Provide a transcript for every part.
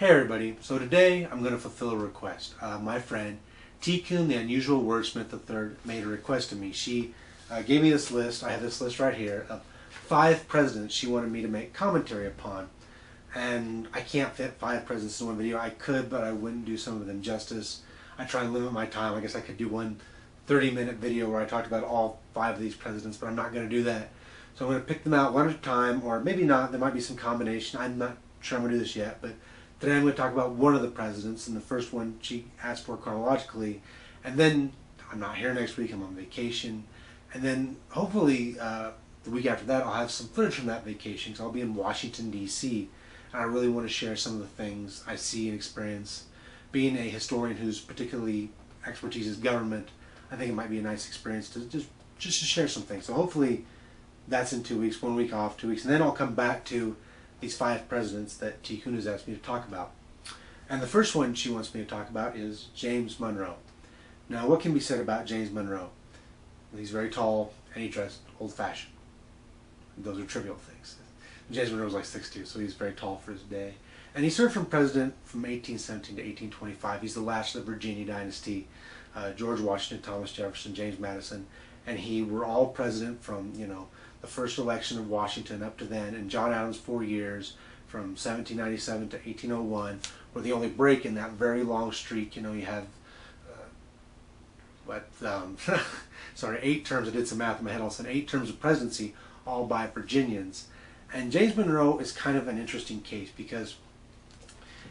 Hey everybody, so today I'm going to fulfill a request. My friend T-Kun, the Unusual Wordsmith III, made a request to me. She gave me this list, I have this list right here, of 5 presidents she wanted me to make commentary upon. And I can't fit 5 presidents in one video. I could, but I wouldn't do some of them justice. I try and limit my time. I guess I could do one 30-minute video where I talked about all 5 of these presidents, but I'm not going to do that. So I'm going to pick them out one at a time, or maybe not. There might be some combination. I'm not sure I'm going to do this yet, but today I'm going to talk about one of the presidents, and the first one she asked for chronologically. And then I'm not here next week, I'm on vacation. And then hopefully the week after that I'll have some footage from that vacation, because I'll be in Washington, D.C. And I really want to share some of the things I see and experience. Being a historian whose particularly expertise is government, I think it might be a nice experience to just to share some things. So hopefully that's in 2 weeks, 1 week off, 2 weeks. And then I'll come back to these 5 presidents that T-Kun has asked me to talk about. And the first one she wants me to talk about is James Monroe. Now, what can be said about James Monroe? Well, he's very tall and he dressed old-fashioned. Those are trivial things. James Monroe was like 6'2", so he's very tall for his day. And he served from president from 1817 to 1825. He's the last of the Virginia dynasty. George Washington, Thomas Jefferson, James Madison, and he were all president from, the first election of Washington up to then, and John Adams 4 years from 1797 to 1801 were the only break in that very long streak. You have 8 terms. I did some math in my head. Also, 8 terms of presidency, all by Virginians. And James Monroe is kind of an interesting case because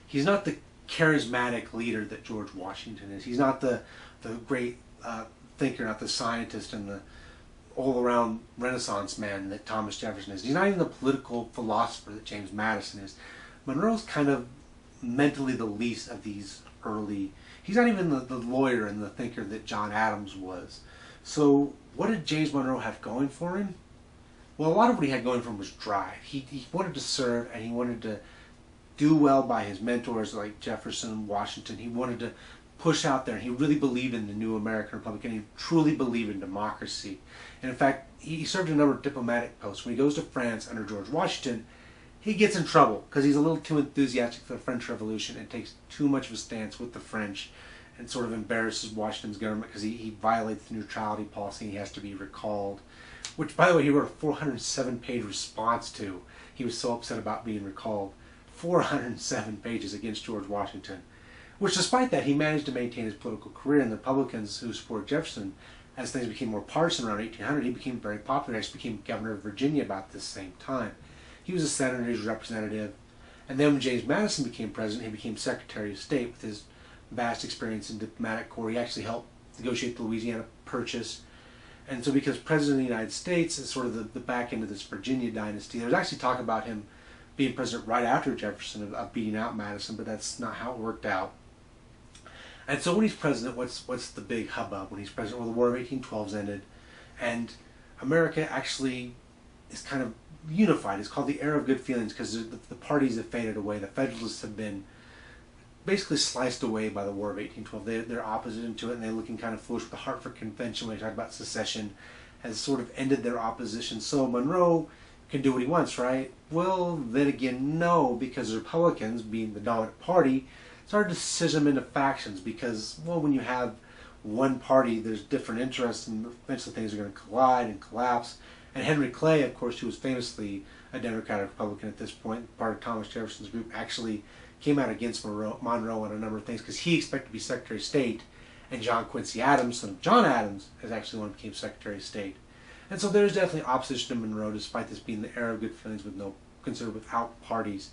he's not the charismatic leader that George Washington is. He's not the great thinker, not the scientist and the all-around Renaissance man that Thomas Jefferson is. He's not even the political philosopher that James Madison is. Monroe's kind of mentally the least of these early. He's not even the lawyer and the thinker that John Adams was. So what did James Monroe have going for him? Well, a lot of what he had going for him was drive. He wanted to serve, and he wanted to do well by his mentors like Jefferson, Washington. He wanted to push out there, and he really believed in the new American Republic, and he truly believed in democracy. And in fact, he served a number of diplomatic posts. When he goes to France under George Washington, he gets in trouble because he's a little too enthusiastic for the French Revolution and takes too much of a stance with the French and sort of embarrasses Washington's government because he violates the neutrality policy and he has to be recalled. Which, by the way, he wrote a 407-page response to. He was so upset about being recalled. 407 pages against George Washington. Which, despite that, he managed to maintain his political career, and the Republicans who supported Jefferson, as things became more partisan around 1800, he became very popular. He actually became governor of Virginia about this same time. He was a senator, he was a representative, and then when James Madison became president, he became Secretary of State with his vast experience in diplomatic corps. He actually helped negotiate the Louisiana Purchase. And so because President of the United States is sort of the back end of this Virginia dynasty, there's actually talk about him being president right after Jefferson, of beating out Madison, but that's not how it worked out. And so when he's president, what's the big hubbub? When he's president, well, the War of 1812's ended, and America actually is kind of unified. It's called the Era of Good Feelings because the parties have faded away. The Federalists have been basically sliced away by the War of 1812. They're opposite to it, and they're looking kind of foolish. The Hartford Convention, when they talk about secession, has sort of ended their opposition. So Monroe can do what he wants, right? Well, then again, no, because the Republicans, being the dominant party, started to schism into factions because, well, when you have one party, there's different interests, and eventually things are going to collide and collapse. And Henry Clay, of course, who was famously a Democratic Republican at this point, part of Thomas Jefferson's group, actually came out against Monroe on a number of things because he expected to be Secretary of State, and John Quincy Adams, son of John Adams, is actually the one who became Secretary of State. And so there's definitely opposition to Monroe, despite this being the Era of Good Feelings considered without parties.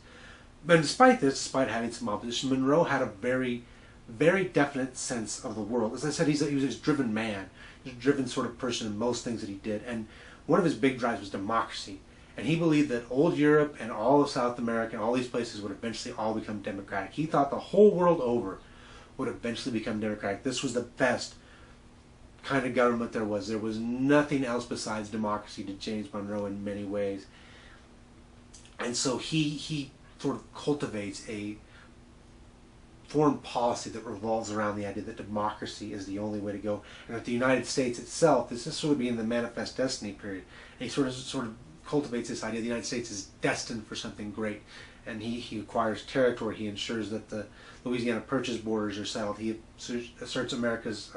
But despite this, despite having some opposition, Monroe had a very, very definite sense of the world. As I said, he was a driven man. He was a driven sort of person in most things that he did. And one of his big drives was democracy. And he believed that old Europe and all of South America and all these places would eventually all become democratic. He thought the whole world over would eventually become democratic. This was the best kind of government there was. There was nothing else besides democracy to James Monroe in many ways. And so he sort of cultivates a foreign policy that revolves around the idea that democracy is the only way to go, and that the United States itself, this is sort of being the manifest destiny period. And he sort of cultivates this idea the United States is destined for something great, and he acquires territory. He ensures that the Louisiana Purchase borders are settled. He asserts America's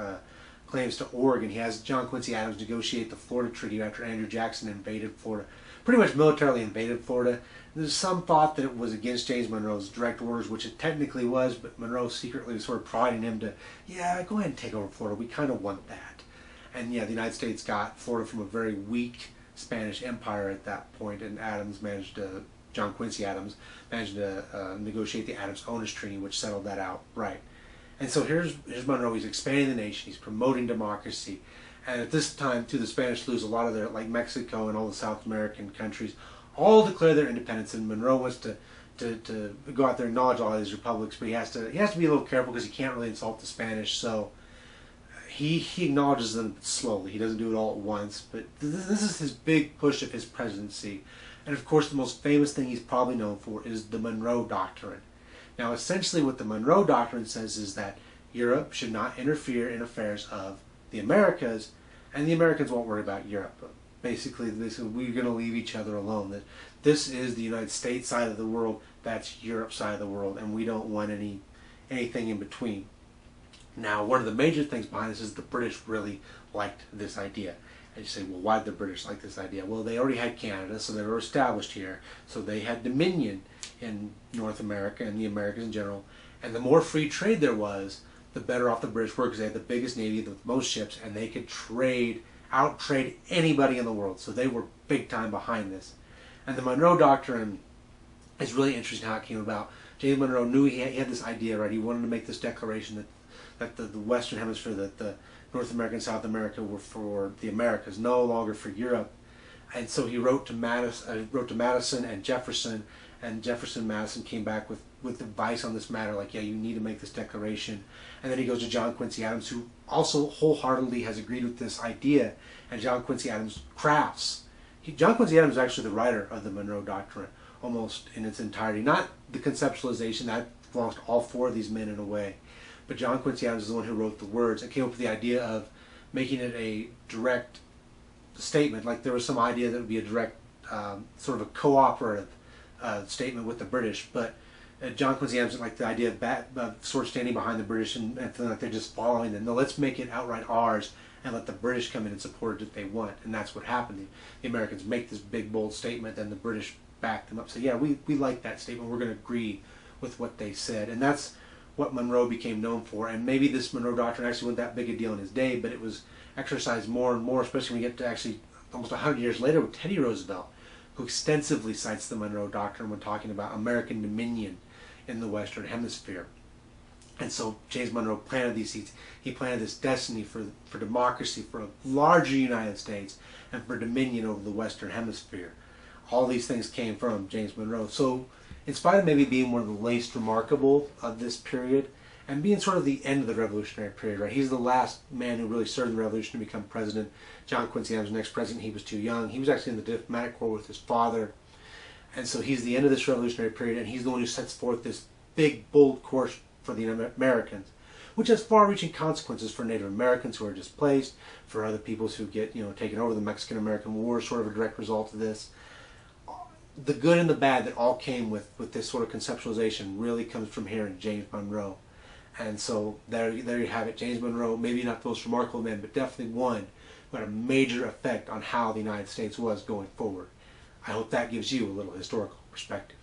claims to Oregon. He has John Quincy Adams negotiate the Florida Treaty after Andrew Jackson invaded Florida, pretty much militarily invaded Florida. There's some thought that it was against James Monroe's direct orders, which it technically was, but Monroe secretly was sort of prodding him to, yeah, go ahead and take over Florida. We kind of want that. And yeah, the United States got Florida from a very weak Spanish empire at that point, and John Quincy Adams managed to negotiate the Adams-Onis Treaty, which settled that out right. And so here's Monroe. He's expanding the nation. He's promoting democracy. And at this time, too, the Spanish lose a lot of their, like Mexico and all the South American countries, all declare their independence. And Monroe wants to go out there and acknowledge all these republics, but he has to be a little careful because he can't really insult the Spanish. So he acknowledges them slowly. He doesn't do it all at once. But this is his big push of his presidency. And of course, the most famous thing he's probably known for is the Monroe Doctrine. Now, essentially what the Monroe Doctrine says is that Europe should not interfere in affairs of the Americas, and the Americans won't worry about Europe. Basically, we're going to leave each other alone. That this is the United States side of the world, that's Europe's side of the world, and we don't want anything in between. Now, one of the major things behind this is the British really liked this idea. And you say, well, why did the British like this idea? Well, they already had Canada, so they were established here. So they had dominion in North America and the Americas in general. And the more free trade there was, the better off the British were, because they had the biggest navy, the most ships, and they could out-trade anybody in the world. So they were big time behind this. And the Monroe Doctrine is really interesting how it came about. James Monroe knew he had this idea, right? He wanted to make this declaration that the Western Hemisphere, that the North America and South America were for the Americas, no longer for Europe. And so he wrote to Madison and Jefferson and Madison came back with advice on this matter, like, yeah, you need to make this declaration. And then he goes to John Quincy Adams, who also wholeheartedly has agreed with this idea, and John Quincy Adams crafts. John Quincy Adams is actually the writer of the Monroe Doctrine, almost in its entirety. Not the conceptualization, that belongs to all four of these men in a way. But John Quincy Adams is the one who wrote the words and came up with the idea of making it a direct statement. Like there was some idea that it would be a direct, sort of a cooperative statement with the British. But John Quincy Adams liked the idea of sort of standing behind the British and feeling like they're just following them. No, let's make it outright ours and let the British come in and support it if they want. And that's what happened. The Americans make this big, bold statement, and the British back them up. So yeah, we like that statement. We're going to agree with what they said. And that's what Monroe became known for. And maybe this Monroe Doctrine actually wasn't that big a deal in his day, but it was exercised more and more, especially when we get to actually almost 100 years later with Teddy Roosevelt, who extensively cites the Monroe Doctrine when talking about American dominion in the Western Hemisphere. And so James Monroe planted these seeds. He planted this destiny for democracy, for a larger United States, and for dominion over the Western Hemisphere. All these things came from James Monroe. So in spite of maybe being one of the least remarkable of this period, and being sort of the end of the Revolutionary period, right? He's the last man who really served the Revolution to become president. John Quincy Adams, the next president, he was too young. He was actually in the diplomatic corps with his father. And so he's the end of this Revolutionary period, and he's the one who sets forth this big, bold course for the Americans, which has far-reaching consequences for Native Americans who are displaced, for other peoples who get, taken over. The Mexican-American War is sort of a direct result of this. The good and the bad that all came with this sort of conceptualization really comes from here in James Monroe. And so there you have it. James Monroe, maybe not the most remarkable man, but definitely one who had a major effect on how the United States was going forward. I hope that gives you a little historical perspective.